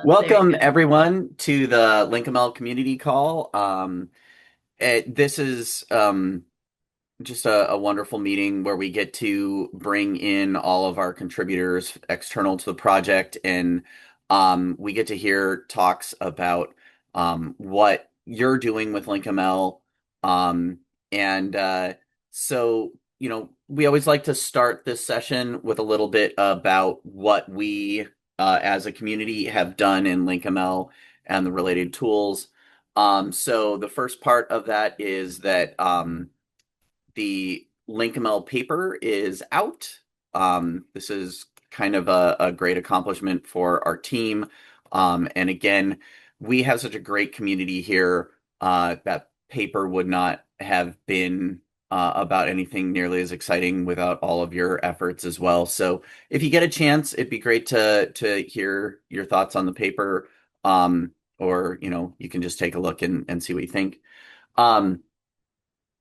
Welcome There everyone to the LinkML community call. This is just a wonderful meeting where we get to bring in all of our contributors external to the project, and we get to hear talks about what you're doing with LinkML. Um, and so, we always like to start this session with a little bit about what we as a community have done in LinkML and the related tools. So the first part of that is that the LinkML paper is out. This is kind of a great accomplishment for our team. And again, we have such a great community here. That paper would not have been about anything nearly as exciting without all of your efforts as well. So if you get a chance, it'd be great to hear your thoughts on the paper. Or you can just take a look and see what you think. Um,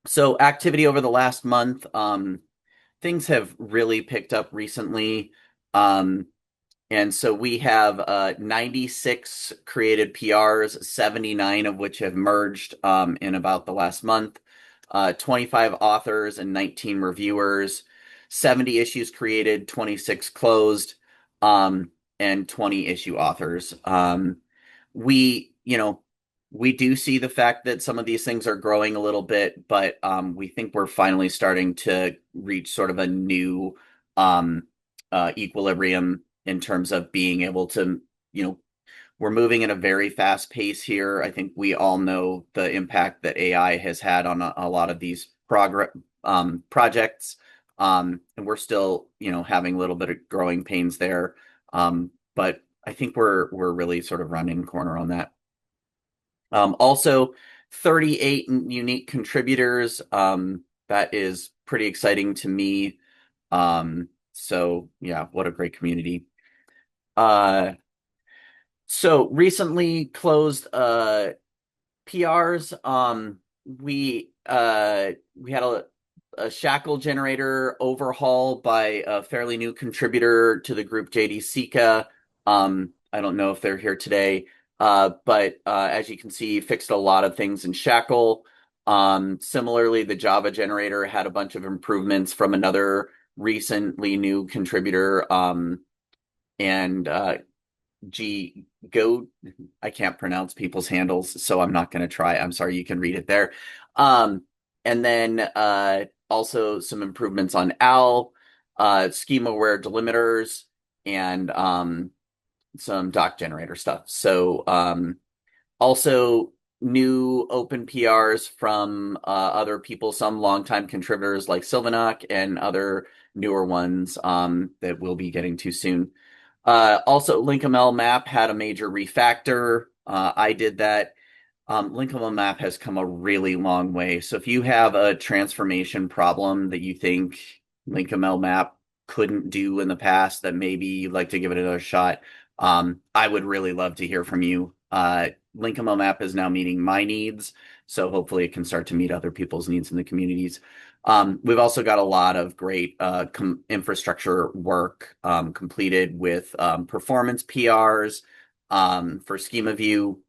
so activity over the last month, things have really picked up recently. Um, and so we have 96 created PRs, 79 of which have merged in about the last month, 25 authors and 19 reviewers, 70 issues created, 26 closed, and 20 issue authors. We, we do see the fact that some of these things are growing a little bit, but we think we're finally starting to reach sort of a new equilibrium in terms of being able to, we're moving at a very fast pace here. I think we all know the impact that AI has had on a lot of these projects. And we're still, having a little bit of growing pains there. But I think we're really sort of rounding the corner on that. Also, 38 unique contributors. That is pretty exciting to me. So yeah, what a great community. Uh, so recently closed PRs. We had a shackle generator overhaul by a fairly new contributor to the group, JD Sika. I don't know if they're here today, but as you can see, fixed a lot of things in Shackle. Similarly, the Java generator had a bunch of improvements from another recently new contributor. And G Go. I can't pronounce people's handles, so I'm not going to try. I'm sorry, you can read it there. And then also some improvements on OWL, schema-aware delimiters, and some doc generator stuff. So also new open PRs from other people, some longtime contributors like Sylvanok and other newer ones that we'll be getting to soon. Also, LinkML map had a major refactor. I did that. LinkML map has come a really long way. So if you have a transformation problem that you think LinkML map couldn't do in the past, that maybe you'd like to give it another shot, I would really love to hear from you. LinkML map is now meeting my needs, so hopefully it can start to meet other people's needs in the communities. We've also got a lot of great infrastructure work completed with performance PRs for schema view,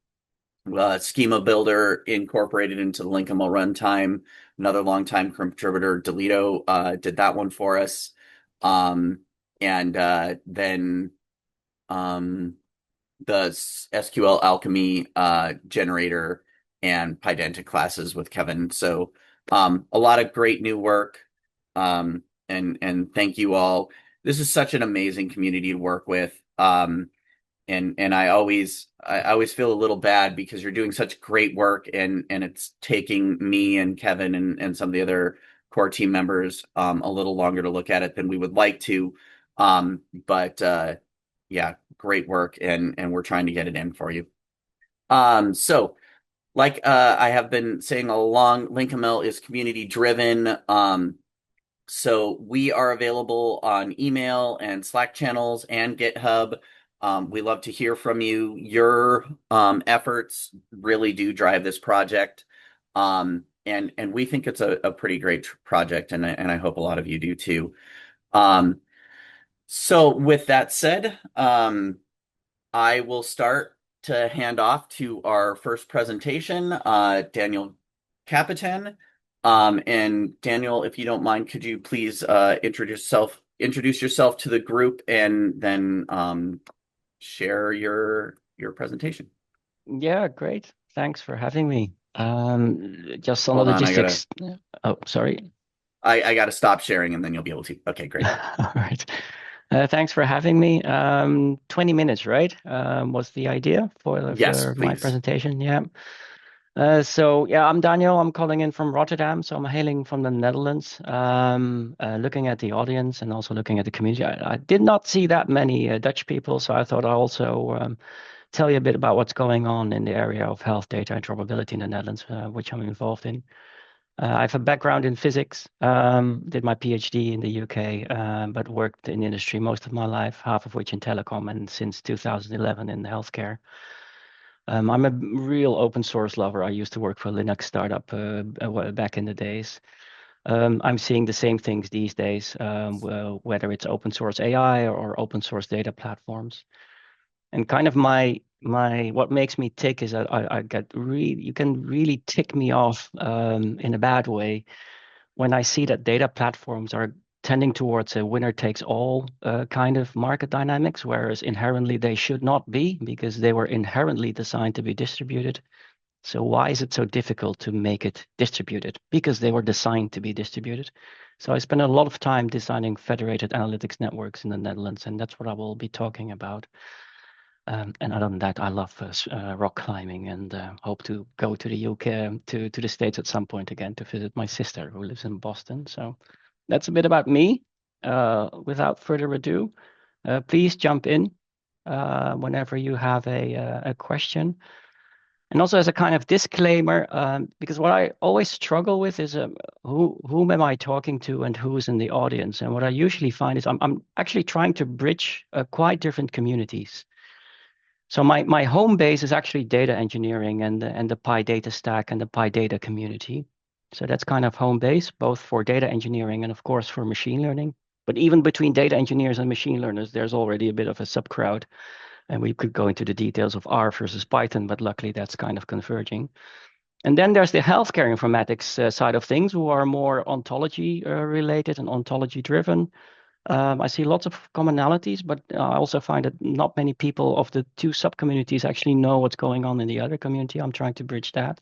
schema builder incorporated into the LinkML runtime. Another longtime contributor, Delito, did that one for us. And then the SQL Alchemy generator and Pydantic classes with Kevin. So a lot of great new work. And thank you all. This is such an amazing community to work with. And I always feel a little bad because you're doing such great work, and it's taking me and Kevin and some of the other core team members a little longer to look at it than we would like to. But yeah, great work, and we're trying to get it in for you. So like I have been saying all along, LinkML is community driven. So we are available on email and Slack channels and GitHub. We love to hear from you. Your efforts really do drive this project. And we think it's a pretty great project, and I hope a lot of you do too. So with that said, I will start to hand off to our first presentation, Daniel Kapitan. And Daniel, if you don't mind, could you please introduce yourself to the group and then share your presentation. Yeah, great. Thanks for having me. Just on the Hold on, I gotta logistics. Oh, sorry. I gotta stop sharing and then you'll be able to. Okay, great. All right. Thanks for having me. 20 minutes, right? Was the idea Yes, for my please. presentation. Yeah. So yeah, I'm Daniel. I'm calling in from Rotterdam. So I'm hailing from the Netherlands. Looking at the audience and also looking at the community. I did not see that many Dutch people, so I thought I also tell you a bit about what's going on in the area of health data interoperability in the Netherlands, which I'm involved in. I have a background in physics, did my PhD in the UK, but worked in industry most of my life, half of which in telecom and since 2011 in healthcare. I'm a real open source lover. I used to work for a Linux startup back in the days. I'm seeing the same things these days, whether it's open source AI or open source data platforms. And kind of my what makes me tick is that I get really you can really tick me off in a bad way when I see that data platforms are tending towards a winner takes all kind of market dynamics, whereas inherently they should not be because they were inherently designed to be distributed. So why is it so difficult to make it distributed? Because they were designed to be distributed. So I spent a lot of time designing federated analytics networks in the Netherlands, and that's what I will be talking about. And other than that, I love rock climbing and hope to go to the UK, to the States at some point again to visit my sister who lives in Boston. So that's a bit about me. Without further ado, please jump in whenever you have a question. And also as a kind of disclaimer, because what I always struggle with is whom am I talking to and who's in the audience? And what I usually find is I'm actually trying to bridge quite different communities. So my home base is actually data engineering and the Pi data stack and the Pi data community. So that's kind of home base, both for data engineering and of course for machine learning. But even between data engineers and machine learners, there's already a bit of a subcrowd. And we could go into the details of R versus Python, but luckily that's kind of converging. And then there's the healthcare informatics side of things, who are more ontology related and ontology driven. I see lots of commonalities, but I also find that not many people of the two sub-communities actually know what's going on in the other community. I'm trying to bridge that.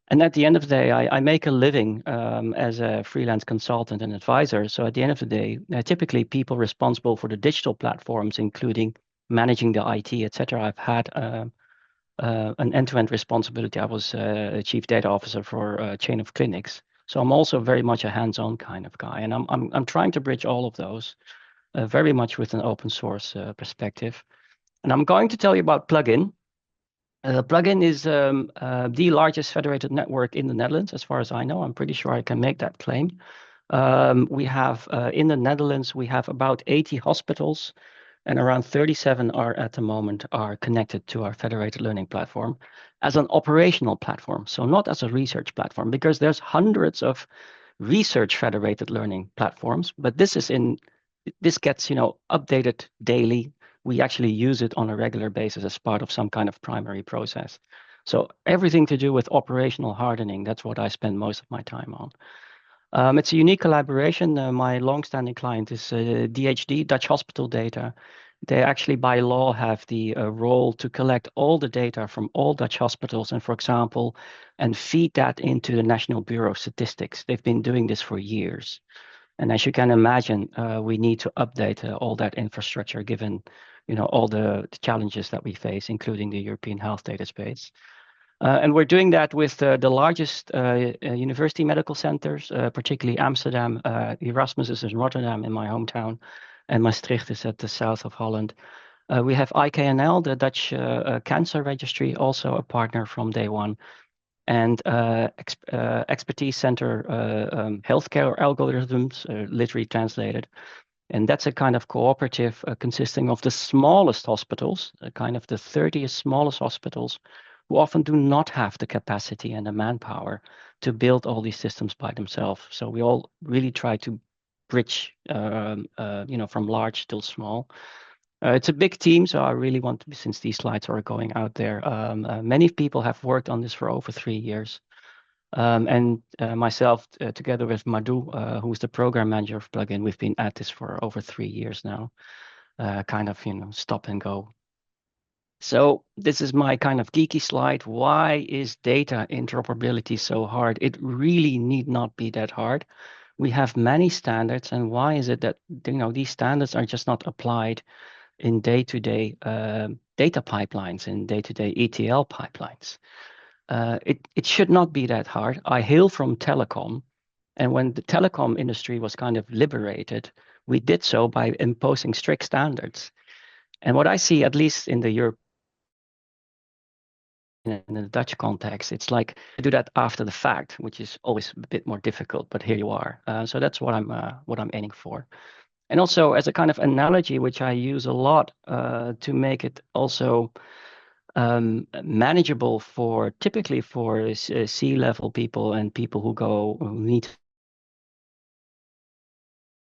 And at the end of the day, I make a living as a freelance consultant and advisor. So at the end of the day, typically people responsible for the digital platforms, including managing the IT, etc. I've had an end-to-end responsibility. I was a chief data officer for a chain of clinics. So I'm also very much a hands-on kind of guy, and I'm trying to bridge all of those very much with an open source perspective. And I'm going to tell you about Plugin. Plugin is the largest federated network in the Netherlands, as far as I know. I'm pretty sure I can make that claim. We have in the Netherlands, we have about 80 hospitals, and around 37 are at the moment are connected to our federated learning platform as an operational platform. So not as a research platform, because there's hundreds of research federated learning platforms, but this gets updated daily. We actually use it on a regular basis as part of some kind of primary process. So everything to do with operational hardening, that's what I spend most of my time on. It's a unique collaboration. My longstanding client is DHD, Dutch Hospital Data. They actually, by law, have the role to collect all the data from all Dutch hospitals and, for example, and feed that into the National Bureau of Statistics. They've been doing this for years. And as you can imagine, we need to update all that infrastructure given, all the challenges that we face, including the European health data space. And we're doing that with the largest university medical centers, particularly Amsterdam. Erasmus is in Rotterdam, in my hometown, and Maastricht is at the south of Holland. We have IKNL, the Dutch Cancer Registry, also a partner from day one, and Expertise Center Healthcare Algorithms, literally translated. And that's a kind of cooperative consisting of the smallest hospitals, kind of the 30 smallest hospitals, who often do not have the capacity and the manpower to build all these systems by themselves. So we all really try to bridge, from large till small. It's a big team, so I really want to, since these slides are going out there, many people have worked on this for over 3 years. And myself, together with Madhu, who's the program manager of Plugin, we've been at this for over 3 years now, kind of, stop and go. So this is my kind of geeky slide. Why is data interoperability so hard? It really need not be that hard. We have many standards, and why is it that these standards are just not applied in day-to-day data pipelines, in day-to-day ETL pipelines? It should not be that hard. I hail from telecom, and when the telecom industry was kind of liberated, we did so by imposing strict standards. And what I see, at least in the Europe, in the Dutch context, it's like to do that after the fact, which is always a bit more difficult. But here you are. So that's what I'm aiming for. And also as a kind of analogy, which I use a lot to make it also manageable for typically for C-level people and people who need to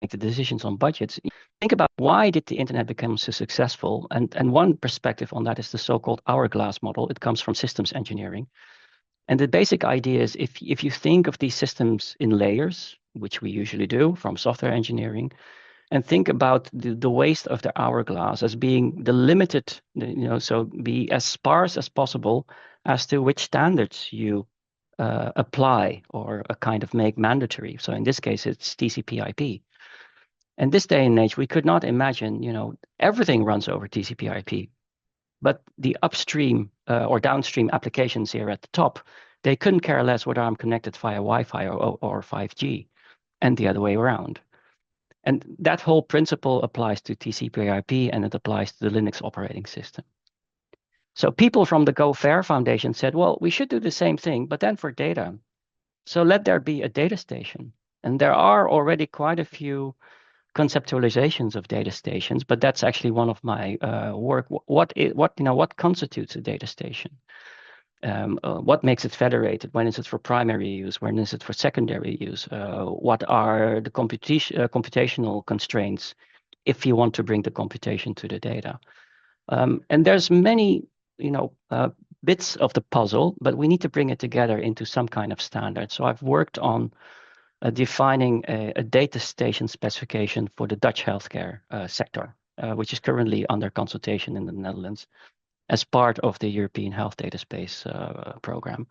make the decisions on budgets. Think about why did the internet become so successful? And one perspective on that is the so-called hourglass model. It comes from systems engineering. And the basic idea is if you think of these systems in layers, which we usually do from software engineering, and think about the waste of the hourglass as being the limited, so be as sparse as possible as to which standards you apply or a kind of make mandatory. So in this case, it's TCP/IP. And this day and age, we could not imagine, everything runs over TCP/IP, but the upstream or downstream applications here at the top, they couldn't care less whether I'm connected via Wi-Fi or 5G, and the other way around. And that whole principle applies to TCP/IP, and it applies to the Linux operating system. So people from the Go Fair Foundation said, well, we should do the same thing, but then for data. So let there be a data station. And there are already quite a few conceptualizations of data stations, but that's actually one of my work. What constitutes a data station? What makes it federated? When is it for primary use? When is it for secondary use? What are the computational constraints if you want to bring the computation to the data? And there's many, bits of the puzzle, but we need to bring it together into some kind of standard. So I've worked on defining a data station specification for the Dutch healthcare sector, which is currently under consultation in the Netherlands as part of the European Health Data Space program.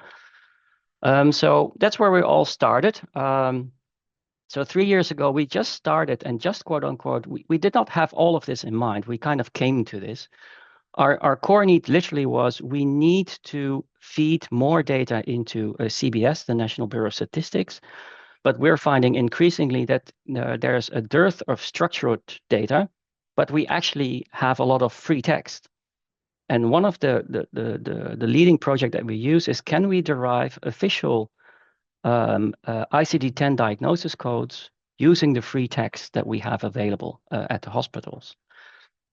So that's where we all started. So 3 years ago, we just started and just quote unquote, we did not have all of this in mind. We kind of came to this. Our core need literally was we need to feed more data into CBS, the National Bureau of Statistics, but we're finding increasingly that there's a dearth of structured data, but we actually have a lot of free text. And one of the leading project that we use is, can we derive official ICD-10 diagnosis codes using the free text that we have available at the hospitals?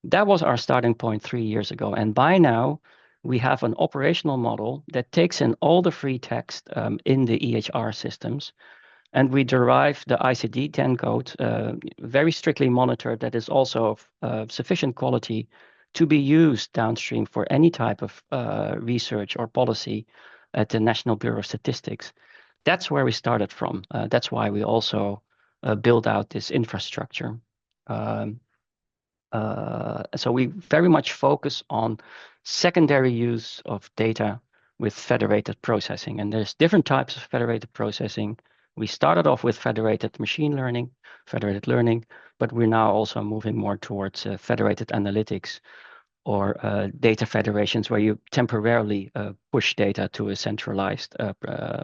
That was our starting point 3 years ago. And by now, we have an operational model that takes in all the free text in the EHR systems. And we derive the ICD-10 code, very strictly monitored, that is also of sufficient quality to be used downstream for any type of research or policy at the National Bureau of Statistics. That's where we started from. That's why we also build out this infrastructure. So we very much focus on secondary use of data with federated processing. And there's different types of federated processing. We started off with federated machine learning, federated learning, but we're now also moving more towards federated analytics or data federations where you temporarily push data to a centralized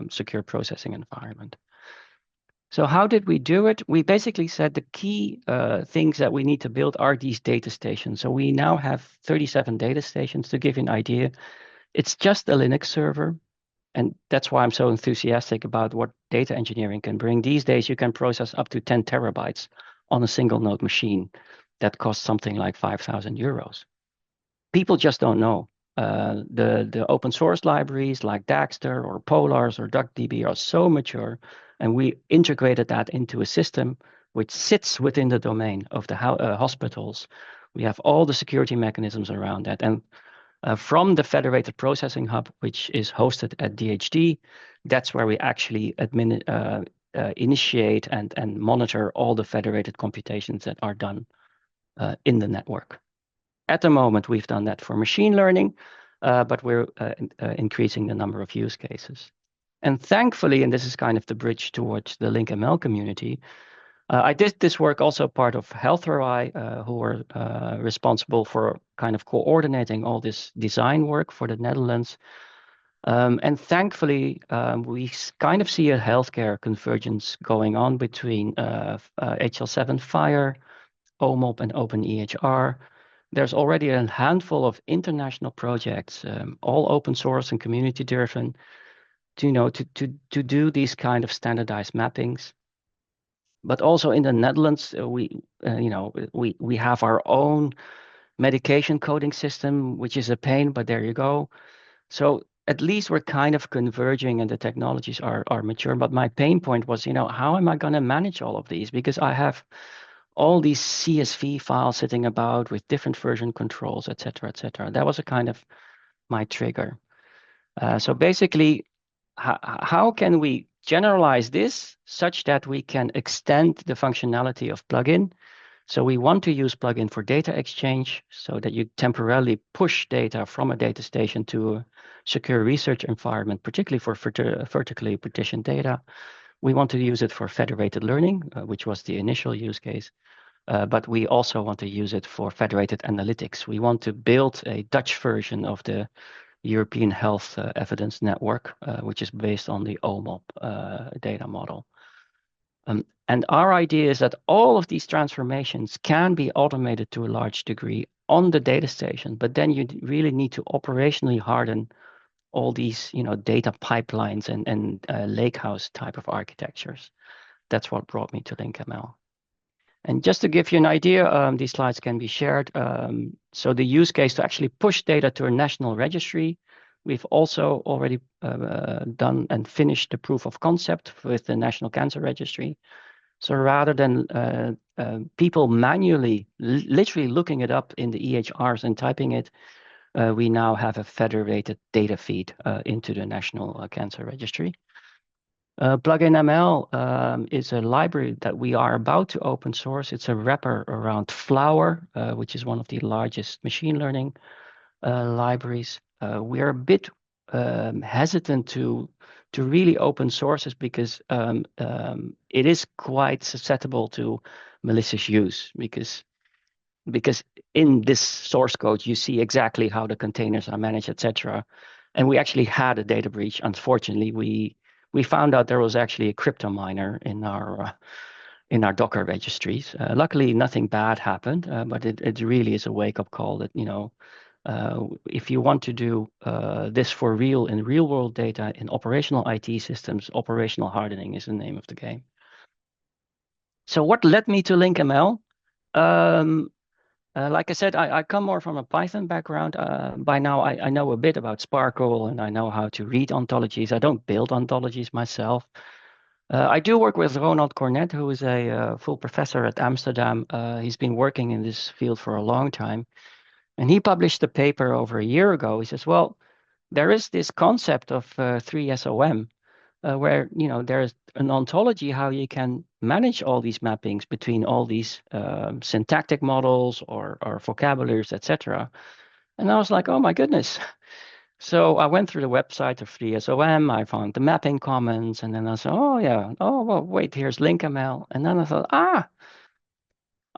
secure processing environment. So how did we do it? We basically said the key things that we need to build are these data stations. So we now have 37 data stations. To give you an idea, it's just a Linux server. And that's why I'm so enthusiastic about what data engineering can bring. These days, you can process up to 10 terabytes on a single node machine that costs something like 5,000 euros. People just don't know. The open source libraries like Daxter or Polars or DuckDB are so mature, and we integrated that into a system which sits within the domain of the hospitals, We have all the security mechanisms around that. And from the federated processing hub, which is hosted at DHD, that's where we actually initiate and monitor all the federated computations that are done in the network. At the moment, we've done that for machine learning, but we're increasing the number of use cases. And thankfully, and this is kind of the bridge towards the LinkML community, I did this work also part of HealthRI, who were responsible for kind of coordinating all this design work for the Netherlands. And thankfully, we kind of see a healthcare convergence going on between HL7 Fire, OMOP, and OpenEHR. There's already a handful of international projects, all open source and community driven, to do these kind of standardized mappings. But also in the Netherlands, we have our own medication coding system, which is a pain, but there you go. So at least we're kind of converging and the technologies are mature. But my pain point was, how am I going to manage all of these? Because I have all these CSV files sitting about with different version controls, et cetera, et cetera. That was a kind of my trigger. So basically, how can we generalize this such that we can extend the functionality of plugin? So we want to use plugin for data exchange so that you temporarily push data from a data station to a secure research environment, particularly for vertically partitioned data. We want to use it for federated learning, which was the initial use case. But we also want to use it for federated analytics. We want to build a Dutch version of the European Health Evidence Network, which is based on the OMOP data model. And our idea is that all of these transformations can be automated to a large degree on the data station, but then you really need to operationally harden all these, data pipelines and lakehouse type of architectures. That's what brought me to LinkML. And just to give you an idea, these slides can be shared. So the use case to actually push data to a national registry, we've also already done and finished the proof of concept with the National Cancer Registry. So rather than people manually, literally looking it up in the EHRs and typing it, we now have a federated data feed into the National Cancer Registry. Plugin ML is a library that we are about to open source. It's a wrapper around Flower, which is one of the largest machine learning libraries. We're a bit hesitant to really open sources because it is quite susceptible to malicious use because in this source code you see exactly how the containers are managed, etc. And we actually had a data breach. Unfortunately, we found out there was actually a crypto miner in our Docker registries. Luckily, nothing bad happened, but it really is a wake-up call that if you want to do this for real in real-world data in operational IT systems, operational hardening is the name of the game. So what led me to LinkML? Like I said, I come more from a Python background. By now, I know a bit about Sparkle and I know how to read ontologies. I don't build ontologies myself. I do work with Ronald Cornet, who is a full professor at Amsterdam. He's been working in this field for a long time. And he published a paper over a year ago. He says, well, there is this concept of 3SOM, where there's an ontology how you can manage all these mappings between all these syntactic models or vocabularies, etc. And I was like, oh my goodness. So I went through the website of 3SOM, I found the mapping comments, and then I said, oh yeah, oh well, wait, here's LinkML. And then I thought,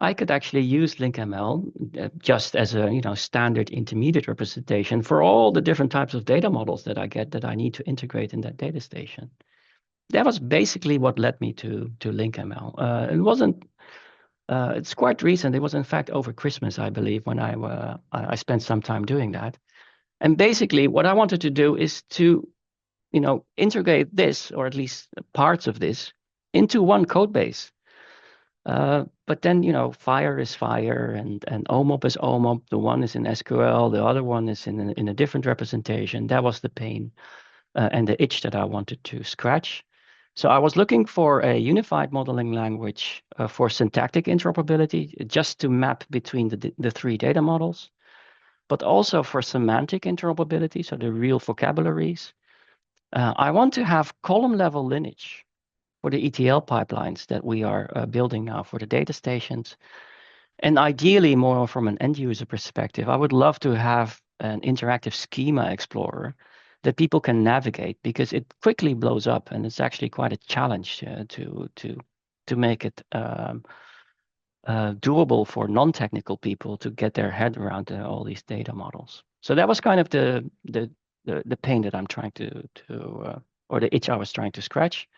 I could actually use LinkML just as a standard intermediate representation for all the different types of data models that I get that I need to integrate in that data station. That was basically what led me to LinkML. It wasn't. It's quite recent. It was in fact over Christmas, I believe, when I spent some time doing that. And basically, what I wanted to do is to integrate this, or at least parts of this, into one code base. But then, Fire is Fire and OMOP is OMOP. The one is in SQL, the other one is in a different representation. That was the pain and the itch that I wanted to scratch. So I was looking for a unified modeling language for syntactic interoperability, just to map between the three data models, but also for semantic interoperability, so the real vocabularies. I want to have column level lineage for the ETL pipelines that we are building now for the data stations. And ideally, more from an end user perspective, I would love to have an interactive schema explorer that people can navigate, because it quickly blows up and it's actually quite a challenge to make it doable for non-technical people to get their head around all these data models. So that was kind of the pain that I'm trying or the itch I was trying to scratch.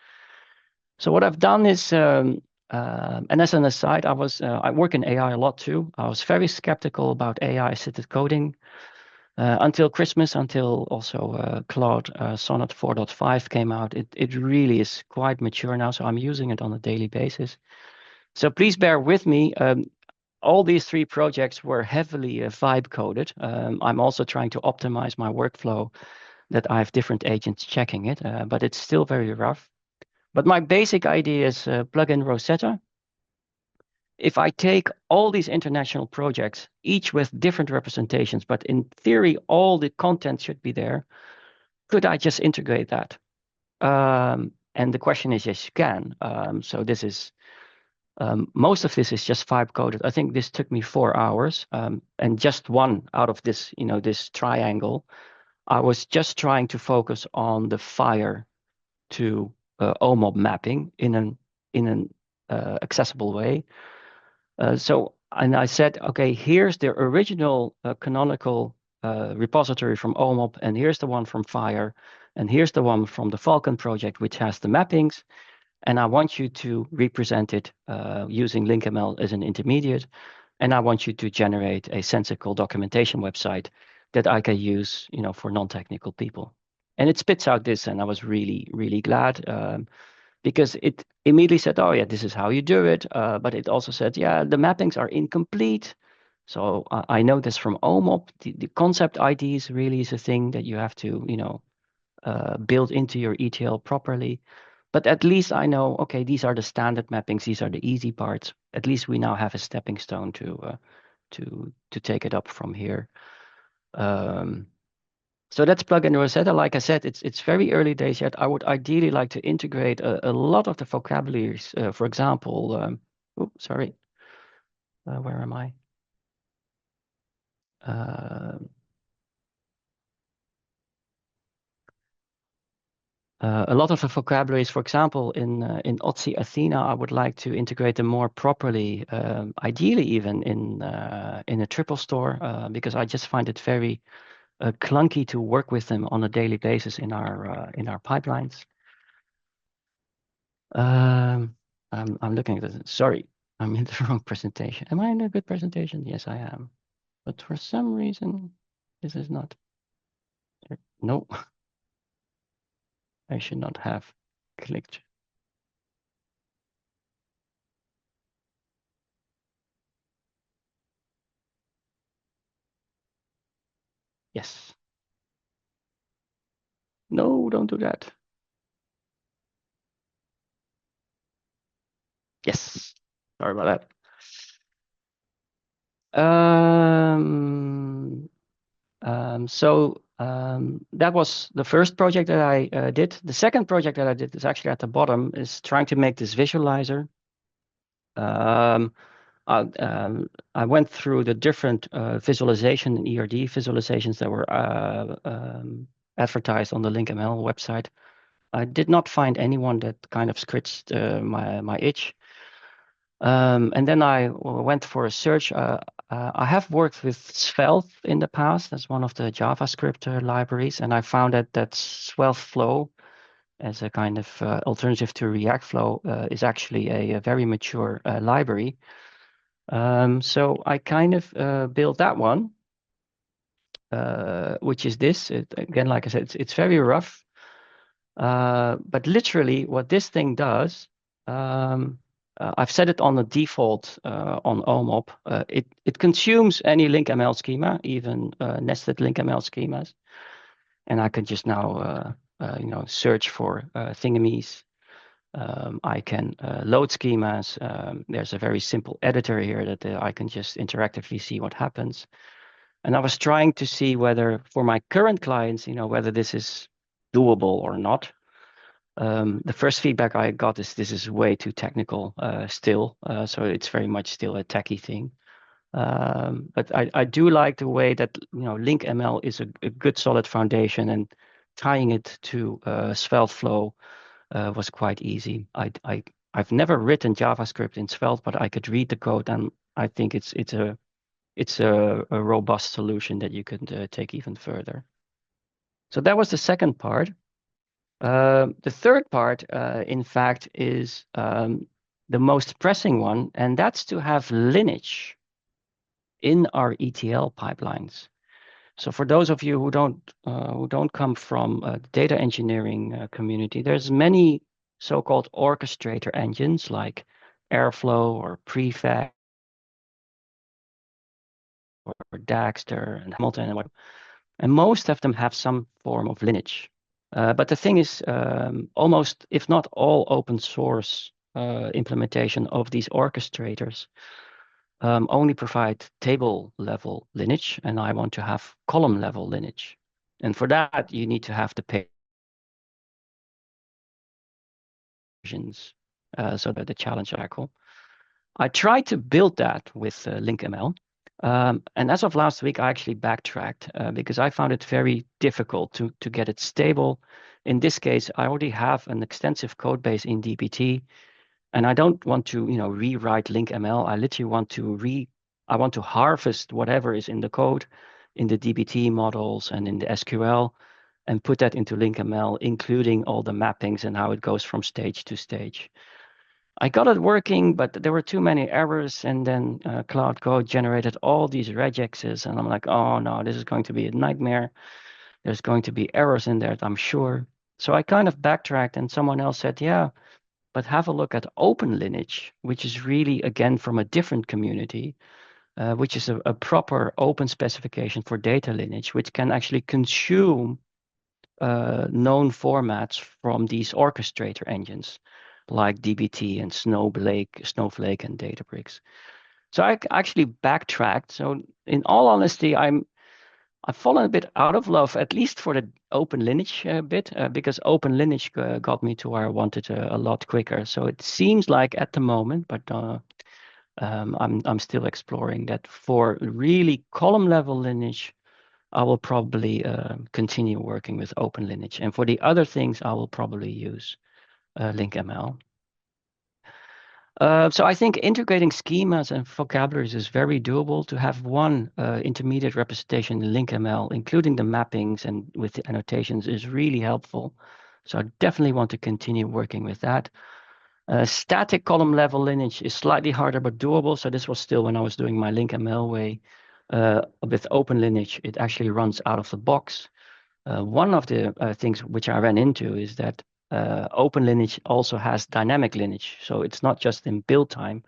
So what I've done is, and as an aside, I work in AI a lot too. I was very skeptical about AI-assisted coding until Christmas, until also Claude Sonnet 4.5 came out. It really is quite mature now, so I'm using it on a daily basis. So please bear with me. All these three projects were heavily vibe coded. I'm also trying to optimize my workflow that I have different agents checking it, but it's still very rough. But my basic idea is plug in Rosetta. If I take all these international projects, each with different representations, but in theory, all the content should be there, could I just integrate that? And the question is, yes, you can. So this is, most of this is just vibe coded. I think this took me 4 hours, and just one out of this, this triangle. I was just trying to focus on the fire to OMOP mapping in an accessible way. And I said, okay, here's the original canonical repository from OMOP, and here's the one from Fire, and here's the one from the Falcon project, which has the mappings. And I want you to represent it using LinkML as an intermediate. And I want you to generate a sensical documentation website that I can use, for non-technical people. And it spits out this, and I was really, really glad. Because it immediately said, oh, yeah, this is how you do it. But it also said, yeah, the mappings are incomplete. So I know this from OMOP. The concept IDs really is a thing that you have to, build into your ETL properly. But at least I know, okay, these are the standard mappings. These are the easy parts. At least we now have a stepping stone to take it up from here. So that's plugin Rosetta. Like I said, it's very early days yet. I would ideally like to integrate a lot of the vocabularies. For example, sorry, where am I? A lot of the vocabularies, for example, in Otzi Athena, I would like to integrate them more properly. Ideally, even in a triple store, because I just find it very clunky to work with them on a daily basis in our pipelines. I'm looking at it. Sorry, I'm in the wrong presentation. Am I in a good presentation? Yes, I am. But for some reason, this is not. No, I should not have clicked. Yes. No, don't do that. Yes. Sorry about that. That was the first project that I did. The second project that I did is actually at the bottom, is trying to make this visualizer. I went through the different visualization and ERD visualizations that were advertised on the LinkML website. I did not find anyone that kind of scratched my itch. And then I went for a search. I have worked with Svelte in the past as one of the JavaScript libraries, and I found that Svelte Flow as a kind of alternative to React Flow is actually a very mature library. So I kind of built that one, which is this. Again, like I said, it's very rough. But literally what this thing does, I've set it on the default on OMOP. It consumes any LinkML schema, even nested LinkML schemas. And I can just now, search for thingamies. I can load schemas. There's a very simple editor here that I can just interactively see what happens. And I was trying to see whether for my current clients, whether this is doable or not. The first feedback I got is this is way too technical still. So it's very much still a techie thing. But I do like the way that LinkML is a good solid foundation, and tying it to Svelte flow was quite easy. I've never written JavaScript in Svelte, but I could read the code, and I think it's a robust solution that you can take even further. So that was the second part. The third part, in fact, is the most pressing one, and that's to have lineage in our ETL pipelines. So for those of you who don't come from the data engineering community, there's many so-called orchestrator engines like Airflow or Prefect or Daxter and Hamilton and most of them have some form of lineage. But the thing is, almost, if not all open source implementation of these orchestrators only provide table level lineage, and I want to have column level lineage. And for that, you need to have the versions, so that the challenge cycle. I tried to build that with LinkML. And as of last week, I actually backtracked because I found it very difficult to get it stable. In this case, I already have an extensive code base in dbt, and I don't want to, rewrite LinkML. I literally I want to harvest whatever is in the code, in the dbt models and in the SQL, and put that into LinkML, including all the mappings and how it goes from stage to stage. I got it working, but there were too many errors, and then Cloud Code generated all these regexes, and I'm like, oh no, this is going to be a nightmare. There's going to be errors in there, I'm sure. So I kind of backtracked, and someone else said, yeah, but have a look at Open Lineage, which is really, again, from a different community, which is a proper open specification for data lineage, which can actually consume known formats from these orchestrator engines like dbt and Snowflake and Databricks. So I actually backtracked. So in all honesty, I've fallen a bit out of love, at least for the Open Lineage bit, because Open Lineage got me to where I wanted a lot quicker. So it seems like at the moment, but I'm still exploring that. For really column level lineage, I will probably continue working with Open Lineage, and for the other things, I will probably use LinkML. So I think integrating schemas and vocabularies is very doable. To have one intermediate representation in LinkML, including the mappings and with the annotations, is really helpful. So I definitely want to continue working with that. Static column level lineage is slightly harder but doable. So this was still when I was doing my LinkML way. With Open Lineage, it actually runs out of the box. One of the things which I ran into is that Open Lineage also has dynamic lineage. So it's not just in build time,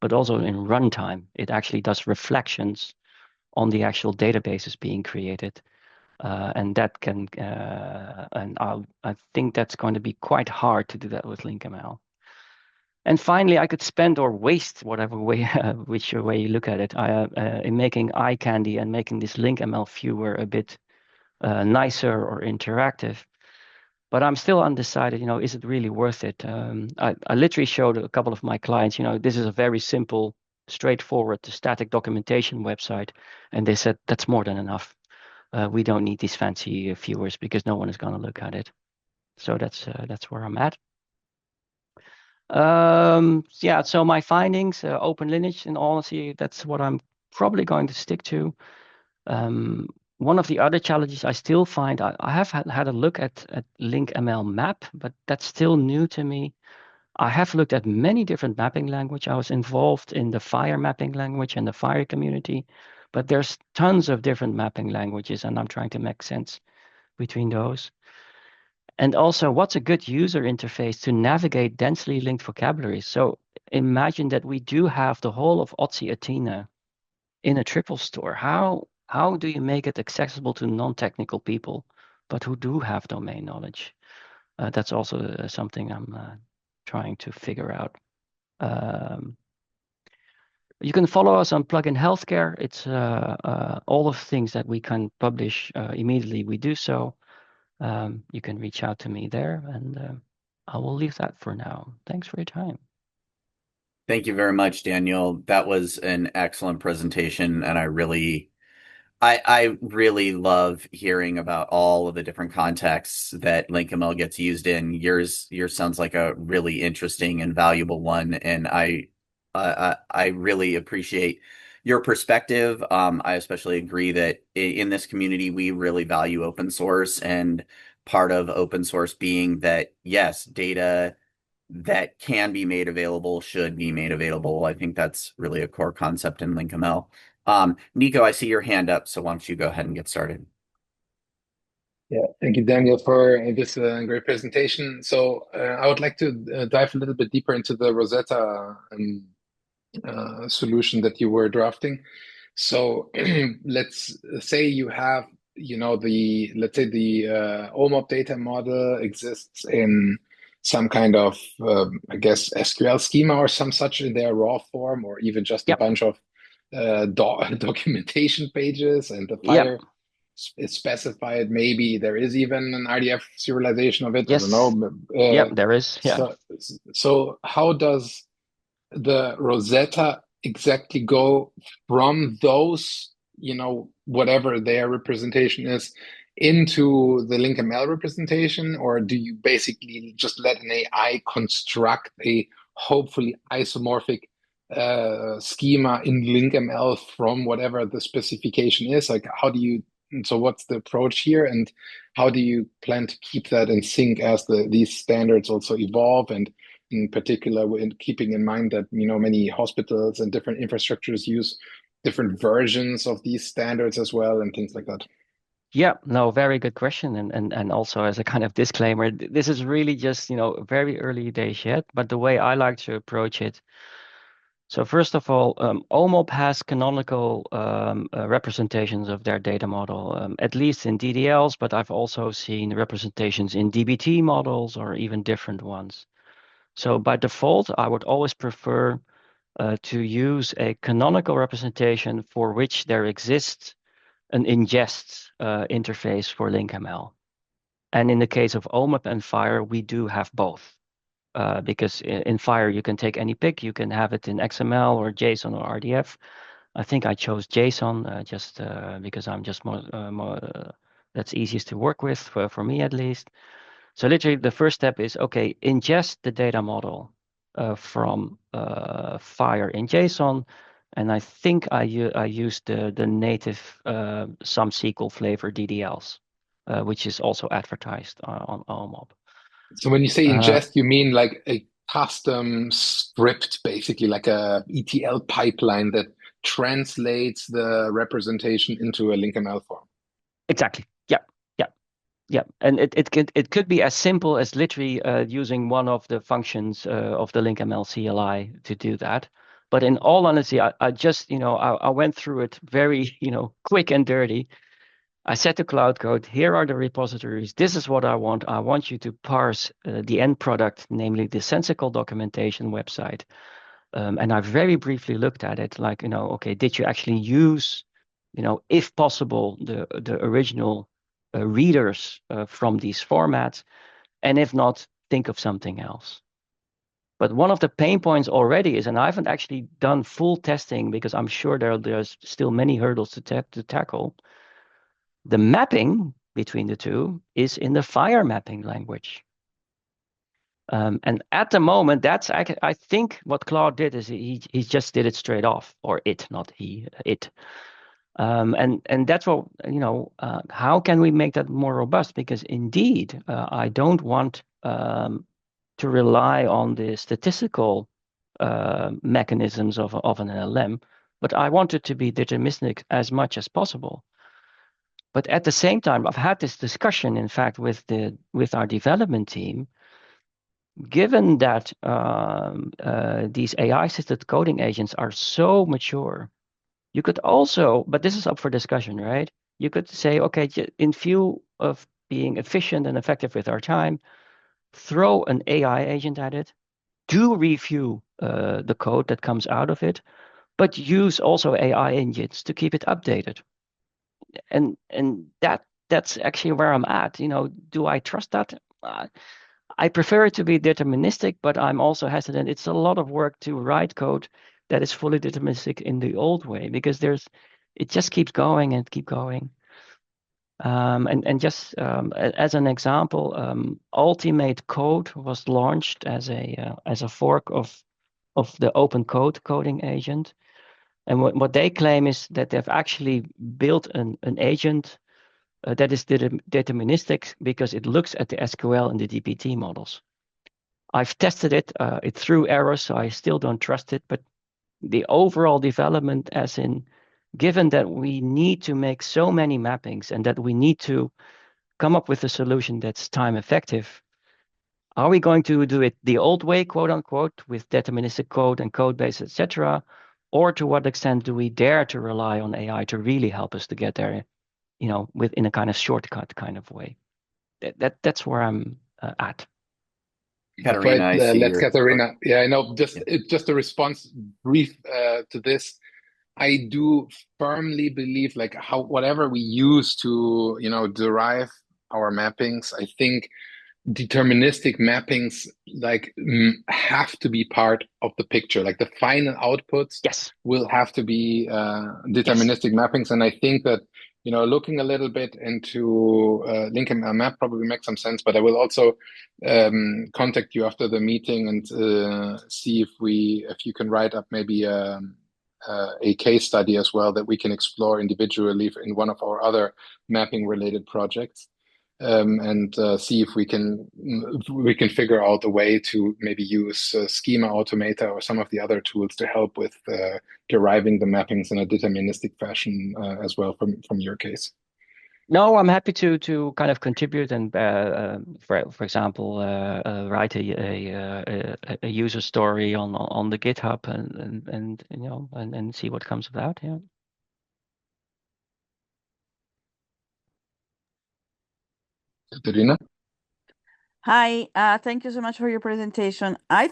but also in runtime. It actually does reflections on the actual databases being created. And that can, and I think that's going to be quite hard to do that with LinkML. And finally, I could spend or waste, whatever way, which way you look at it, in making eye candy and making this LinkML viewer a bit nicer or interactive. But I'm still undecided, is it really worth it? I literally showed a couple of my clients, this is a very simple, straightforward static documentation website. And they said, that's more than enough. We don't need these fancy viewers because no one is going to look at it. So that's where I'm at. Yeah, so my findings, Open Lineage, in all honesty, that's what I'm probably going to stick to. One of the other challenges I still find, I have had a look at LinkML map, but that's still new to me. I have looked at many different mapping language. I was involved in the Fire mapping language and the Fire community, but there's tons of different mapping languages, and I'm trying to make sense between those. And also, what's a good user interface to navigate densely linked vocabularies? So imagine that we do have the whole of Otzi Athena in a triple store. How do you make it accessible to non-technical people, but who do have domain knowledge? That's also something I'm trying to figure out. Um, you can follow us on Plugin Healthcare. It's all of the things that we can publish immediately. We do so. You can reach out to me there, and I will leave that for now. Thanks for your time. Thank you very much, Daniel. That was an excellent presentation, and I really love hearing about all of the different contexts that LinkML gets used in. Yours sounds like a really interesting and valuable one, and I really appreciate your perspective. I especially agree that in this community we really value open source, and part of open source being that yes, data that can be made available should be made available. I think that's really a core concept in LinkML. Nico, I see your hand up, so why don't you go ahead and get started? Yeah, thank you, Daniel, for this great presentation. So I would like to dive a little bit deeper into the Rosetta solution that you were drafting. So let's say you have, let's say the OMOP data model exists in some kind of, I guess, SQL schema or some such in their raw form, or even just a Yep. bunch of documentation pages, and the Yep. file is specified. Maybe there is even an RDF serialization of it. I don't Yes. know. Yep. There is. Yeah. So how does the Rosetta exactly go from those, whatever their representation is, into the LinkML representation? Or do you basically just let an AI construct a hopefully isomorphic schema in LinkML from whatever the specification is? Like, so what's the approach here, and how do you plan to keep that in sync as these standards also evolve? And in particular, in keeping in mind that many hospitals and different infrastructures use different versions of these standards as well, and things like that. Yeah, no, very good question. And also as a kind of disclaimer, this is really just, very early days yet, but the way I like to approach it. So first of all, OMOP has canonical representations of their data model, at least in DDLs, but I've also seen representations in DBT models or even different ones. So by default, I would always prefer to use a canonical representation for which there exists an ingest interface for LinkML. And in the case of OMAP and Fire, we do have both. Because in Fire, you can take any pic, you can have it in XML or JSON or RDF. I think I chose JSON just because I'm just more that's easiest to work with for me at least. So literally the first step is, okay, ingest the data model from Fire in JSON. And I think I used the native some SQL flavor DDLs, which is also advertised on OMOP. So when you say Uh, ingest, you mean like a custom script, basically like a ETL pipeline that translates the representation into a LinkML form. exactly. Yeah. Yeah. Yeah. And it could be as simple as literally using one of the functions of the LinkML CLI to do that. But in all honesty, I just, I went through it very, quick and dirty. I said to Cloud Code, here are the repositories. This is what I want. I want you to parse the end product, namely the sensical documentation website. And I very briefly looked at it, like, okay, did you actually use, if possible, the original readers from these formats? And if not, think of something else. But one of the pain points already is, and I haven't actually done full testing because I'm sure there's still many hurdles to tackle. The mapping between the two is in the Fire mapping language. And at the moment, that's I think what Claude did is he just did it straight off, or it, not he, it. And that's what, how can we make that more robust? Because indeed, I don't want to rely on the statistical mechanisms of an LLM, but I want it to be deterministic as much as possible. But at the same time, I've had this discussion, in fact, with our development team. Given that these AI-assisted coding agents are so mature, you could also, but this is up for discussion, right? You could say, okay, in view of being efficient and effective with our time, throw an AI agent at it do review the code that comes out of it, but use also AI engines to keep it updated. And that's actually where I'm at. Do I trust that? I prefer it to be deterministic, but I'm also hesitant. It's a lot of work to write code that is fully deterministic in the old way, because it just keeps going and keep going. And just as an example, Ultimate Code was launched as a fork of the open code coding agent. And what they claim is that they've actually built an agent that is deterministic because it looks at the SQL and the DBT models. I've tested it. It threw errors, so I still don't trust it. But the overall development, as in, given that we need to make so many mappings and that we need to come up with a solution that's time effective, are we going to do it the old way, quote unquote, with deterministic code and code base, etc.? Or to what extent do we dare to rely on AI to really help us to get there, within a kind of shortcut kind of way? That's where I'm at. Katarina, I see Let's your. Katarina. Yeah, I know. Yeah. Just a response brief to this. I do firmly believe, like, whatever we use to, derive our mappings, I think deterministic mappings have to be part of the picture. Like the final outputs Yes. will have to be deterministic mappings. And I think that, looking a little bit into LinkML map probably makes some sense, but I will also contact you after the meeting and see if you can write up maybe a case study as well that we can explore individually in one of our other mapping related projects. And see if we can figure out a way to maybe use Schema Automata or some of the other tools to help with deriving the mappings in a deterministic fashion as well from your case. No, I'm happy to kind of contribute and, for example, write a user story on the GitHub and see what comes of that. Yeah. Katerina? Hi, thank you so much for your presentation. I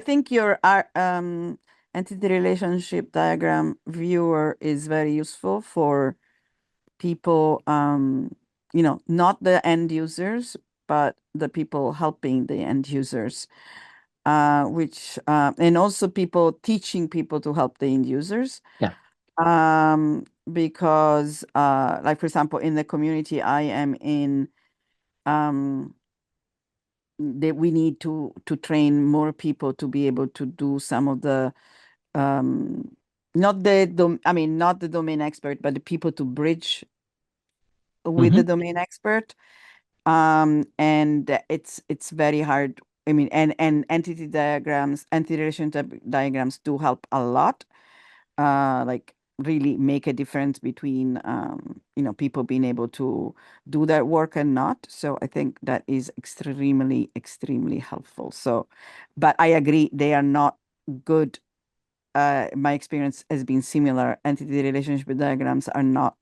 think your entity relationship diagram viewer is very useful for people, not the end users, but the people helping the end users, and also people teaching people to help the end users. Yeah. Because, like, for example, in the community I am in, that we need to train more people to be able to do some of the not the domain expert, but the people to bridge with the domain expert. And it's very hard. I mean, and entity relationship diagrams do help a lot. Like really make a difference between people being able to do that work and not. So I think that is extremely, extremely helpful. So, but I agree, they are not good. My experience has been similar. Entity relationship diagrams are not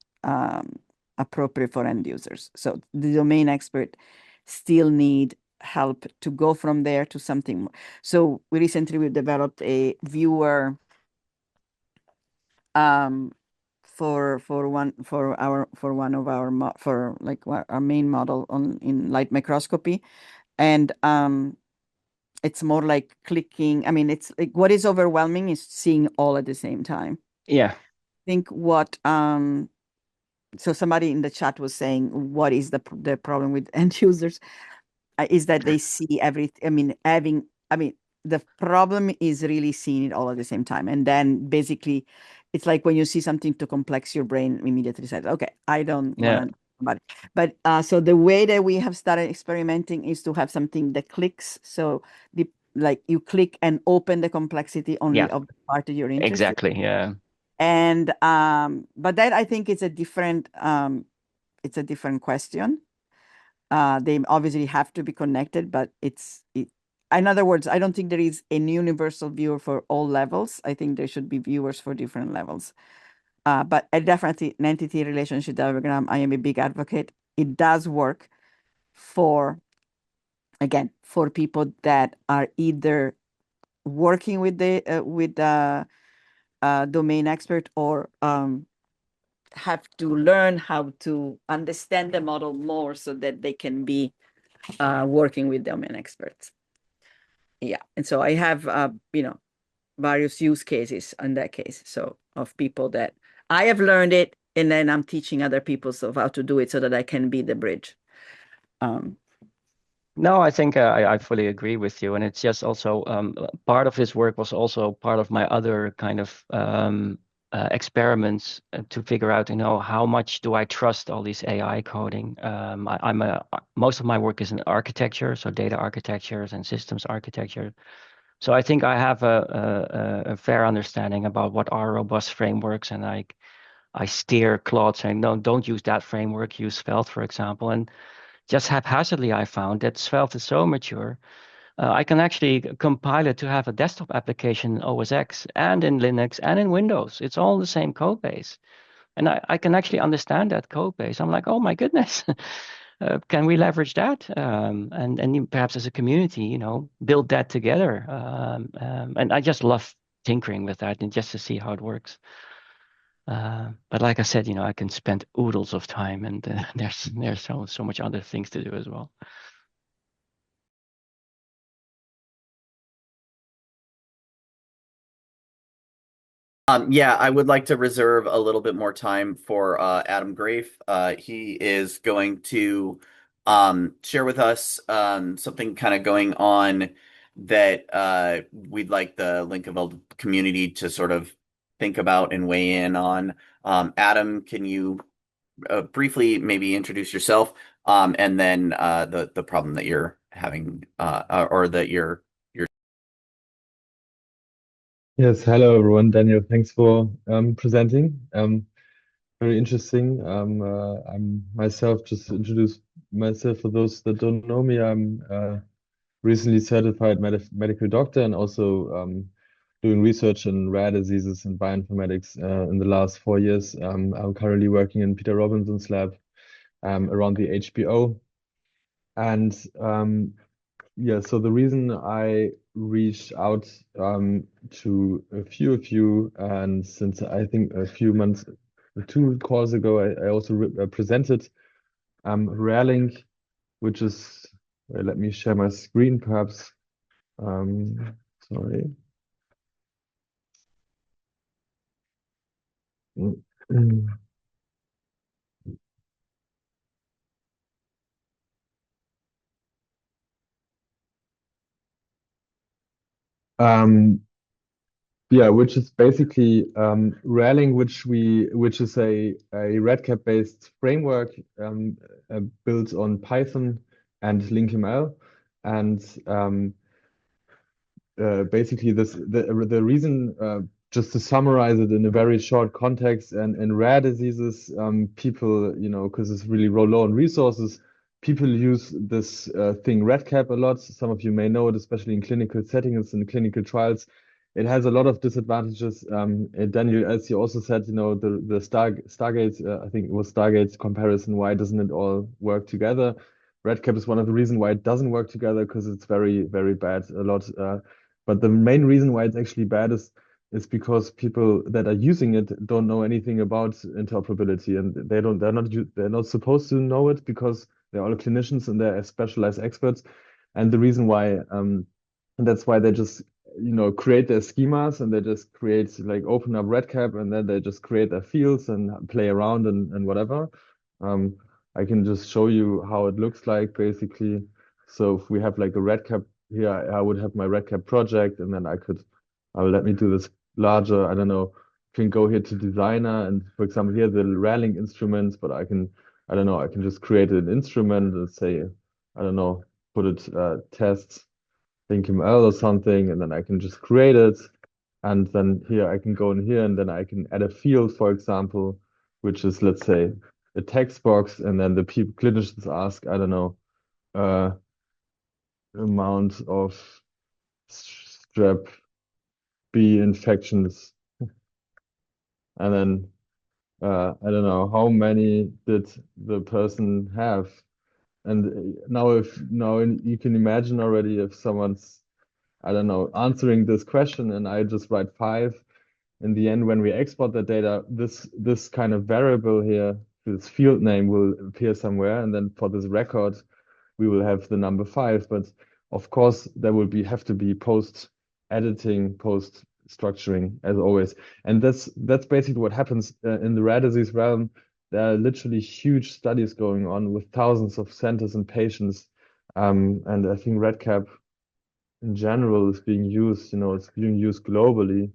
appropriate for end users. So the domain expert still need help to go from there to something more. So we developed a viewer for our main model in light microscopy, and it's more like clicking. I mean, it's like what is overwhelming is seeing all at the same time. Yeah. I think what so somebody in the chat was saying, what is the problem with end users is that they see everything. The problem is really seeing it all at the same time. And then basically it's like when you see something too complex, your brain immediately says, okay, I don't want to about it. But so the way that we have started experimenting is to have something that clicks. So you click and open the complexity only of the part that you're interested. Exactly. Yeah. And but that I think it's a different question. They obviously have to be connected, but in other words, I don't think there is a universal viewer for all levels. I think there should be viewers for different levels. But definitely an entity relationship diagram, I am a big advocate. It does work for people that are either working with the domain expert, or have to learn how to understand the model more so that they can be working with domain experts. Yeah, and so I have various use cases in that case. So of people that I have learned it, and then I'm teaching other people of how to do it so that I can be the bridge. No, I think I fully agree with you. And it's just also part of this work was also part of my other kind of experiments to figure out, how much do I trust all these AI coding? Most of my work is in architecture, so data architectures and systems architecture. So I think I have a fair understanding about what are robust frameworks, and I steer Claude saying, no, don't use that framework, use Svelte, for example. And just haphazardly, I found that Svelte is so mature. I can actually compile it to have a desktop application in OS X and in Linux and in Windows. It's all the same code base. And I can actually understand that code base. I'm like, oh my goodness, can we leverage that? And perhaps as a community, build that together. And I just love tinkering with that and just to see how it works. But like I said, I can spend oodles of time, and there's so much other things to do as well. Yeah, I would like to reserve a little bit more time for Adam Graefe. He is going to share with us something kind of going on that we'd like the LinkML community to sort of think about and weigh in on. Adam, can you briefly maybe introduce yourself, and then the problem that you're having, or that you're Yes, hello everyone. Daniel, thanks for presenting. Very interesting. I'm myself, just to introduce myself for those that don't know me. I'm recently certified medical doctor, and also doing research in rare diseases and bioinformatics in the last 4 years. I'm currently working in Peter Robinson's lab around the HBO. And yeah, so the reason I reached out to a few of you, and since I think a few months, 2 calls ago, I also presented RareLink, which is, let me share my screen perhaps. Sorry. Um, Yeah, which is basically RareLink, which is a REDCap based framework built on Python and LinkML, and basically the reason, just to summarize it in a very short context, and in rare diseases, people, because it's really low on resources, people use this thing REDCap a lot. Some of you may know it, especially in clinical settings and clinical trials. It has a lot of disadvantages. Daniel, as you also said, the Stargate, I think it was Stargate comparison. Why doesn't it all work together? REDCap is one of the reasons why it doesn't work together, because it's very, very bad. A lot. But the main reason why it's actually bad is because people that are using it don't know anything about interoperability, and they're not supposed to know it, because they're all clinicians and they're specialized experts. And the reason why, that's why they just create their schemas, and they just create, like, open up REDCap, and then they just create their fields and play around and whatever. I can just show you how it looks like basically. So if we have like a REDCap here, I would have my REDCap project, and then let me do this larger. I don't know, can go here to designer, and for example, here the RareLink instruments, but I don't know, I can just create an instrument and say, I don't know, put it test LinkML or something, and then I can just create it. And then here I can go in here, and then I can add a field, for example, which is, let's say, a text box, and then the clinicians ask, I don't know, amount of strep B infections, and then I don't know how many did the person have. And now you can imagine already, if someone's I don't know, answering this question, and I just write 5. In the end, when we export the data, this kind of variable here, this field name will appear somewhere, and then for this record, we will have the number 5. But of course, there will have to be post editing, post structuring as always. And that's basically what happens in the rare disease realm. There are literally huge studies going on with thousands of centers and patients. And I think REDCap in general is being used, it's being used globally,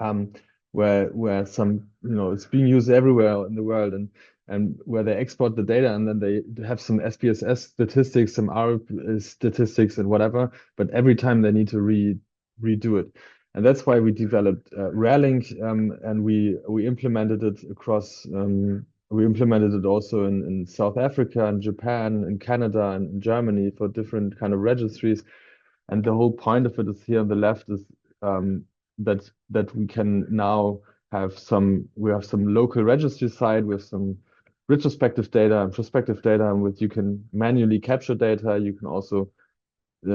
um, where some, it's being used everywhere in the world, and where they export the data and then they have some SPSS statistics, some R statistics and whatever, but every time they need to redo it. And that's why we developed RareLink, and we implemented it across, we implemented it also in South Africa and Japan and Canada and in Germany for different kind of registries. And the whole point of it is here on the left is that we can now have some local registry side with some retrospective data and prospective data, and with you can manually capture data. You can also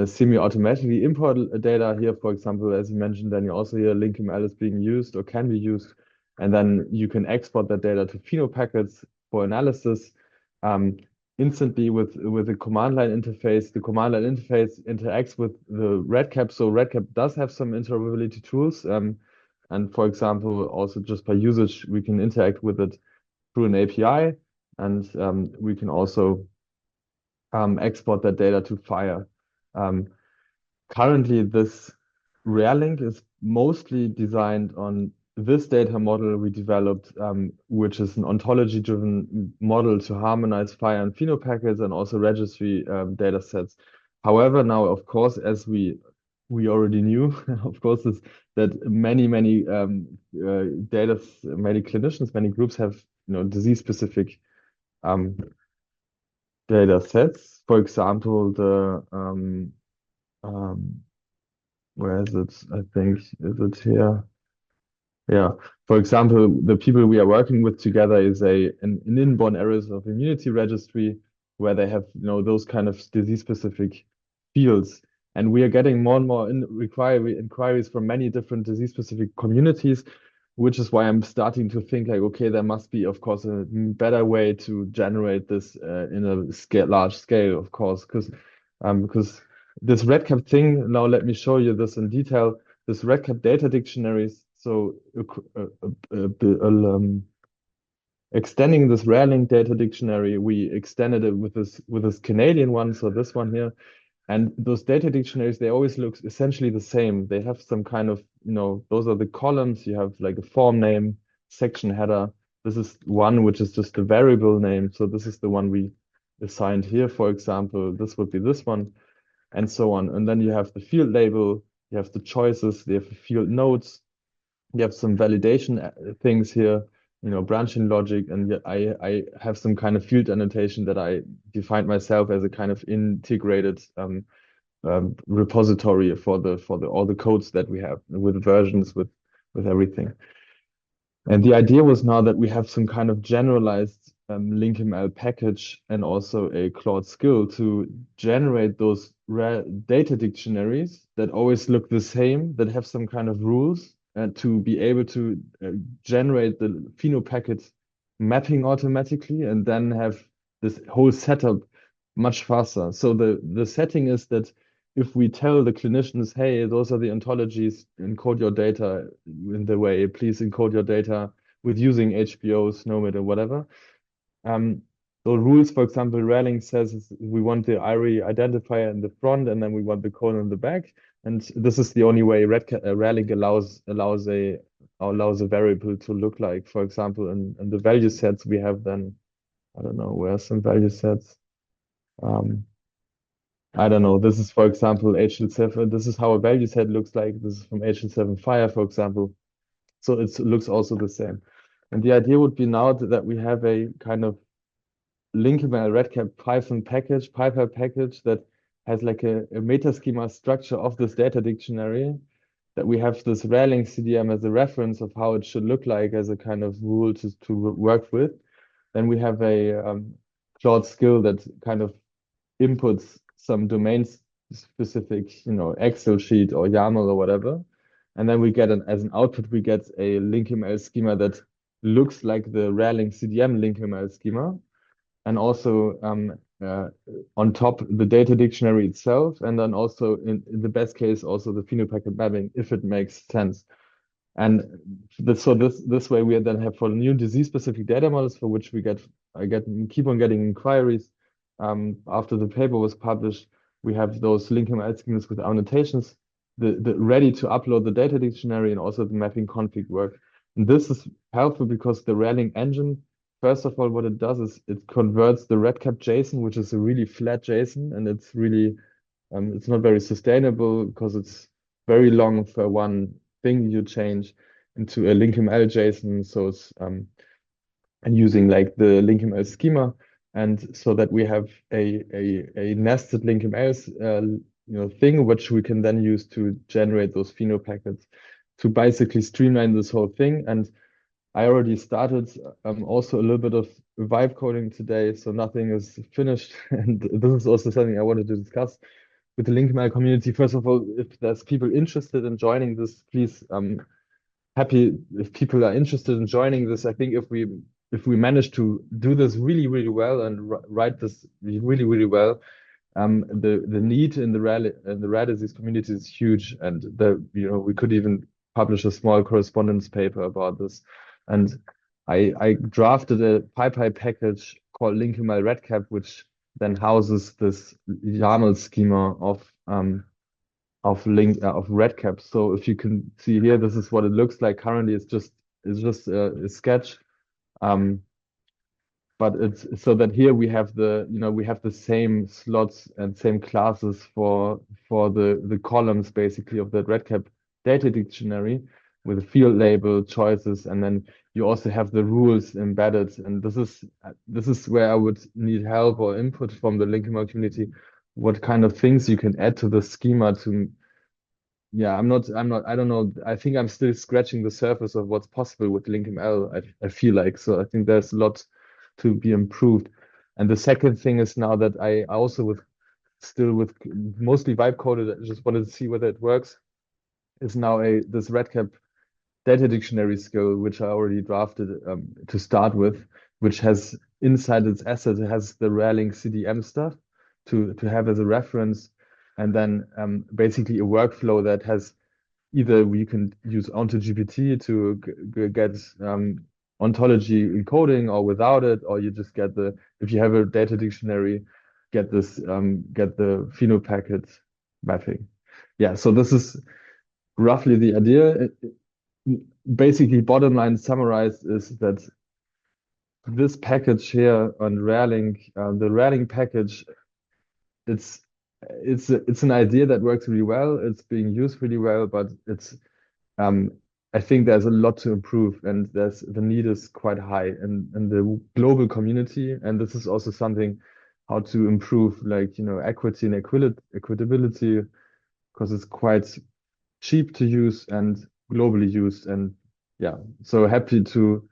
semi-automatically import data here. For example, as you mentioned, then you also here LinkML is being used or can be used, and then you can export that data to Pheno packets for analysis. Instantly with the command line interface. The command line interface interacts with the REDCap, so REDCap does have some interoperability tools. And for example, also just by usage, we can interact with it through an API, and we can also export that data to FHIR. Currently, this RareLink is mostly designed on this data model we developed, which is an ontology-driven model to harmonize FHIR and Pheno packets and also registry data sets. However, now, of course, as we already knew, of course, is that many many clinicians, many groups have disease-specific data sets. For example, where is it? I think, is it here? Yeah. For example, the people we are working with together is an inborn errors of immunity registry, where they have those kind of disease-specific fields. And we are getting more and more inquiries from many different disease-specific communities, which is why I'm starting to think like, okay, there must be, of course, a better way to generate this in a large scale, of course, because this REDCap thing, now let me show you this in detail. This REDCap data dictionaries, so extending this RareLink data dictionary, we extended it with this Canadian one, so this one here. And those data dictionaries, they always look essentially the same. They have some kind of, those are the columns. You have like a form name, section header. This is one which is just a variable name. So this is the one we assigned here, for example. This would be this one, and so on. And then you have the field label, you have the choices, you have the field nodes, you have some validation things here, branching logic, and I have some kind of field annotation that I defined myself as a kind of integrated repository for all the codes that we have with versions, with everything. And the idea was now that we have some kind of generalized LinkML package and also a Claude skill to generate those rare data dictionaries that always look the same, that have some kind of rules, and to be able to generate the Pheno packet mapping automatically, and then have this whole setup much faster. So the setting is that if we tell the clinicians, hey, those are the ontologies, encode your data in the way, please encode your data with using HBO, SNOMED, or whatever. The rules, for example, RareLink says we want the IRI identifier in the front, and then we want the colon in the back. And this is the only way RareLink allows a variable to look like. For example, in the value sets we have then, I don't know, where are some value sets? I don't know. This is, for example, HL7. This is how a value set looks like. This is from HL7 FHIR, for example. So it looks also the same. And the idea would be now that we have a kind of LinkML REDCap Python package, PyPy package that has like a meta schema structure of this data dictionary, that we have this RareLink CDM as a reference of how it should look like as a kind of rule to work with. Then we have a Claude skill that kind of inputs some domains specific, Excel sheet or YAML or whatever. And then we get as an output, we get a LinkML schema that looks like the RareLink CDM LinkML schema. And also on top, the data dictionary itself. And then also in the best case, also the phenopacket mapping, if it makes sense. And this way we then have for new disease specific data models for which I keep on getting inquiries. After the paper was published, we have those LinkML schemas with annotations, the ready to upload the data dictionary and also the mapping config work. And this is helpful because the RareLink engine, first of all, what it does is it converts the REDCap JSON, which is a really flat JSON, and it's really it's not very sustainable because it's very long for one thing you change into a LinkML JSON. So it's and using like the LinkML schema, and so that we have a nested LinkML thing which we can then use to generate those pheno packets to basically streamline this whole thing. And I already started also a little bit of vibe coding today, so nothing is finished. And this is also something I wanted to discuss with the LinkML community. First of all, if there's people interested in joining this, please, happy if people are interested in joining this. I think if we manage to do this really, really well and write this really, really well, the need in the rare disease community is huge, and we could even publish a small correspondence paper about this. And I drafted a PyPy package called LinkML REDCap, which then houses this YAML schema of REDCap. So if you can see here, this is what it looks like. Currently, it's just a sketch. But it's so that here we have the same slots and same classes for the columns basically of that REDCap data dictionary with a field label choices, and then you also have the rules embedded. And this is where I would need help or input from the LinkML community. What kind of things you can add to the schema to I don't know. I think I'm still scratching the surface of what's possible with LinkML. I feel like, so I think there's a lot to be improved. And the second thing is now that I also still with mostly vibe coded, I just wanted to see whether it works, is now this REDCap data dictionary skill, which I already drafted to start with, which has inside its asset, it has the RareLink CDM stuff to have as a reference, and then basically a workflow that has either we can use OntoGPT to get ontology encoding, or without it, or you just get if you have a data dictionary, get the phenopacket mapping. Yeah, so this is roughly the idea. Basically, bottom line summarized is that this package here on RareLink, the RareLink package, it's an idea that works really well. It's being used really well, but I think there's a lot to improve, and the need is quite high in the global community. And this is also something how to improve, like, equity and equitability, because it's quite cheap to use and globally used. And yeah, so happy to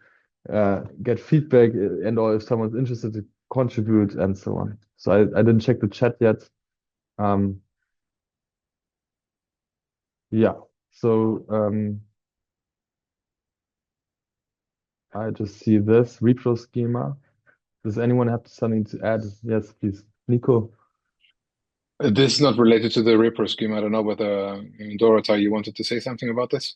get feedback or if someone's interested to contribute and so on. So I didn't check the chat yet. Yeah, so I just see this repro schema. Does anyone have something to add? Yes, please. Nico. This is not related to the repro scheme. I don't know whether Dorota, you wanted to say something about this?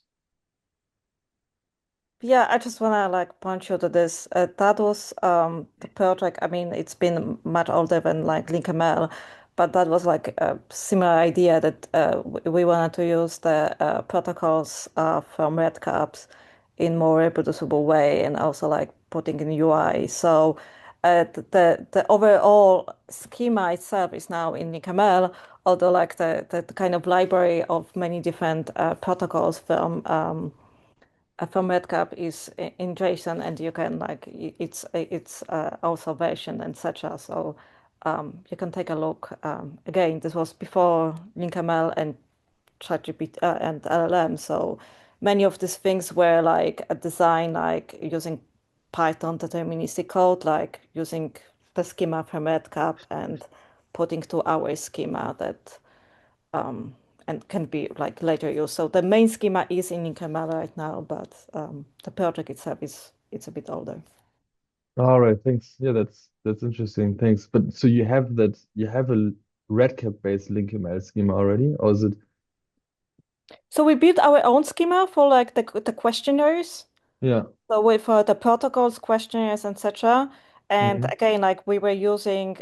Yeah, I just want to point you to this. That was the project. I mean, it's been much older than LinkML, but that was like a similar idea that we wanted to use the protocols from REDCaps in more reproducible way, and also putting in UI. So the overall schema itself is now in LinkML, although the kind of library of many different protocols from REDCap is in JSON, and you can it's also version, etc. So you can take a look. Again, this was before LinkML and ChatGPT and LLM. So many of these things were a design using Python deterministic code, using the schema from REDCap and putting to our schema that and can be like later used. So the main schema is in LinkML right now, but the project itself it's a bit older. All right, thanks. Yeah, that's interesting. Thanks. But so you have a REDCap based LinkML schema already, or is it? So we built our own schema for like the questionnaires. Yeah. So with the protocols, questionnaires, etc. And Mhm. again, like we were using,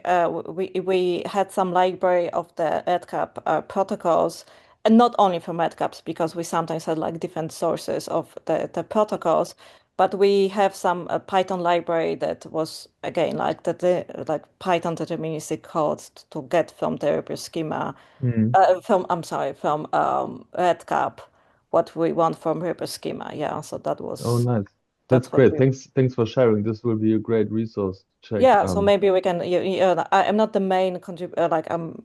we had some library of the REDCap protocols, and not only from REDCaps, because we sometimes had like different sources of the protocols, but we have some Python library that was again like like Python deterministic code to get from the Reaper schema, Mhm. from I'm sorry, from REDCap, what we want from Reaper schema. Yeah, so Oh, nice. That's that's what great. we. Thanks for sharing. This will be a great resource to check. Yeah, so maybe we can. I'm not the main contributor, like I'm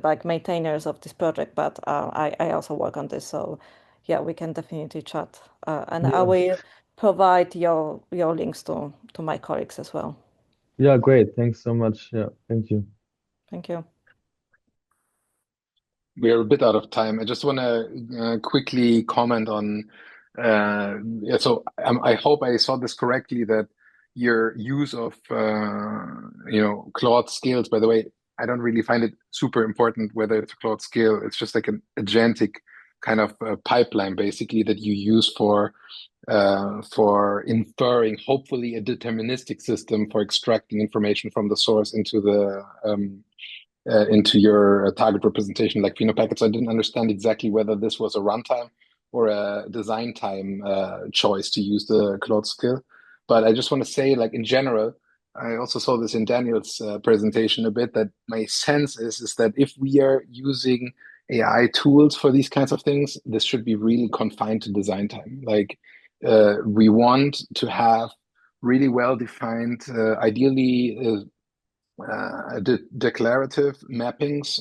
like maintainers of this project, but I also work on this. So yeah, we can definitely chat, and I Yeah. will provide your links to my colleagues as well. Yeah, great. Thanks so much. Yeah, thank you. Thank you. We're a bit out of time. I just want to quickly comment on. Yeah, so I hope I saw this correctly that your use of Claude scales. By the way, I don't really find it super important whether it's a Claude scale. It's just like an agentic kind of pipeline, basically, that you use for inferring, hopefully, a deterministic system for extracting information from the source into your target representation like phenopackets. So I didn't understand exactly whether this was a runtime or a design time choice to use the Claude skill. But I just want to say, like in general, I also saw this in Daniel's presentation a bit, that my sense is that if we are using AI tools for these kinds of things, this should be really confined to design time. Like we want to have really well-defined, ideally declarative mappings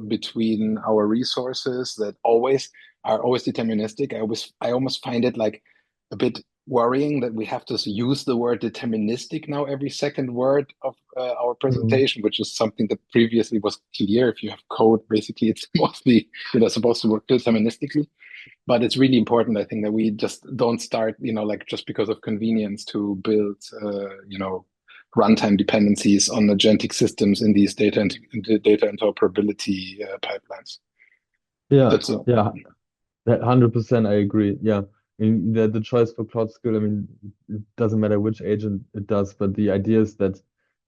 between our resources that are always deterministic. I almost find it like a bit worrying that we have to use the word deterministic now every second word of our Mhm. presentation, which is something that previously was clear. If you have code, basically it's mostly supposed to work deterministically. But it's really important, I think, that we just don't start, like just because of convenience to build, runtime dependencies on agentic systems in these data interoperability pipelines. Yeah, That's all. yeah, 100% I agree. Yeah. I mean, the choice for Cloud Skill, I mean, it doesn't matter which agent it does, but the idea is that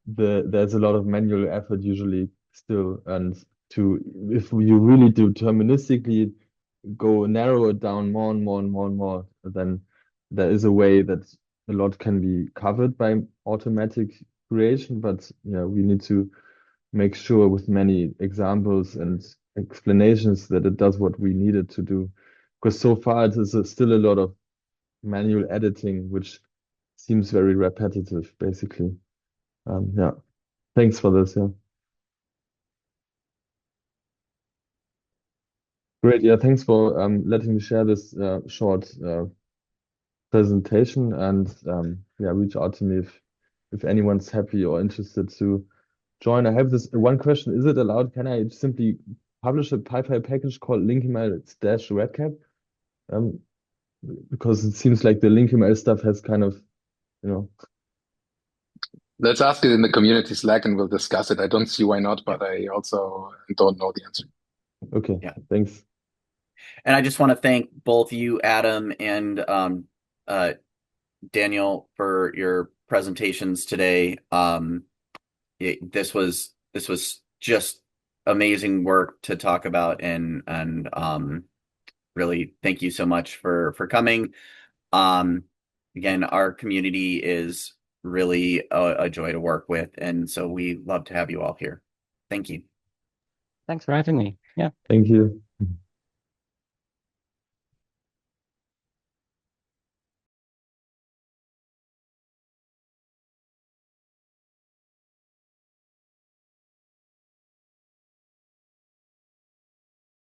there's a lot of manual effort usually still, and to if you really do deterministically go narrow it down more and more and more and more, then there is a way that a lot can be covered by automatic creation, but yeah, we need to make sure with many examples and explanations that it does what we need it to do. Because so far it is still a lot of manual editing, which seems very repetitive, basically. Yeah, thanks for this. Yeah, great. Yeah, thanks for letting me share this short presentation, and yeah, reach out to me if anyone's happy or interested to join. I have this one question. Is it allowed? Can I simply publish a PyPy package called LinkML-REDCap? Um, because it seems like the LinkML stuff has kind of, you know, Let's ask it in the community Slack and we'll discuss it. I don't see why not, Yeah. but I also don't know the answer. okay, Yeah. thanks. And I just want to thank both you, Adam, and Daniel, for your presentations today. This was just amazing work to talk about, and really thank you so much for coming. Again, our community is really a joy to work with, and so we love to have you all here. Thank you. Thanks for having me. Yeah. Thank you.